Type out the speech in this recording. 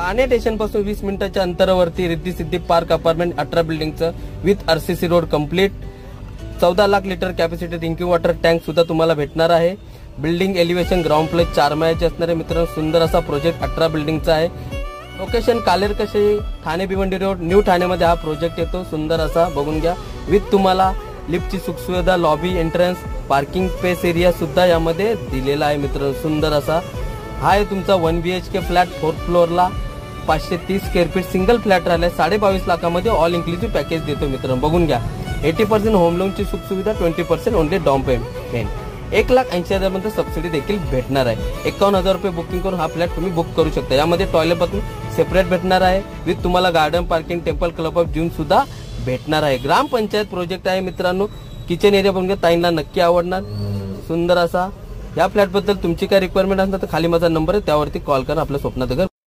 Thane station पासून 20 मिनिटाच्या अंतरावरती रिद्धी सिद्धी पार्क अपार्टमेंट 18 बिल्डिंगचं with RCC road complete 14 lakh litre capacity drinking water tank सुद्धा तुम्हाला भेटणार आहे। बिल्डिंग एलिव्हेशन ग्राउंड प्लस 4 माळ्याचे असणार आहे मित्रांनो। सुंदर असा प्रोजेक्ट 18 बिल्डिंगचा आहे। लोकेशन कालेरकशी ठाणे भिवंडी रोड न्यू ठाण्यामध्ये हा प्रोजेक्ट येतो। सुंदर असा बघून घ्या। विथ तुम्हाला लिफ्टची सुखसुविधा, lobby, entrance, parking space area सुद्धा यामध्ये दिलेला आहे मित्रांनो। सुंदर असा हा आहे तुमचा 1 BHK फ्लॅट 4th फ्लोअरला 530 स्क्वेअर फीट सिंगल फ्लॅट राहिला 22.5 लाखामध्ये ऑल इन्क्लुसिव्ह पॅकेज देतो मित्रांनो। बघून घ्या 80% होम लोनची सुखसुविधा, 20% ओनली डाऊन पेमेंट, 1,80,000 मध्ये सबसिडी देखील भेटणार आहे। 51,000 रुपये बुकिंग करून हा फ्लॅट तुम्ही बुक करू शकता। यामध्ये टॉयलेट बाथरूम सेपरेट भेटणार आहे। विथ तुम्हाला garden, parking, temple, club of gym सुद्धा भेटणार आहे। ग्रामपंचायत प्रोजेक्ट आहे मित्रांनो। किचन एरिया बघून घ्या, ताईंना नक्की आवडणार। सुंदर असा या फ्लॅट बद्दल तुमची काय रिक्वायरमेंट असणार तर खाली माझा नंबर आहे त्यावरती कॉल करा। आपल्या स्वप्नात घर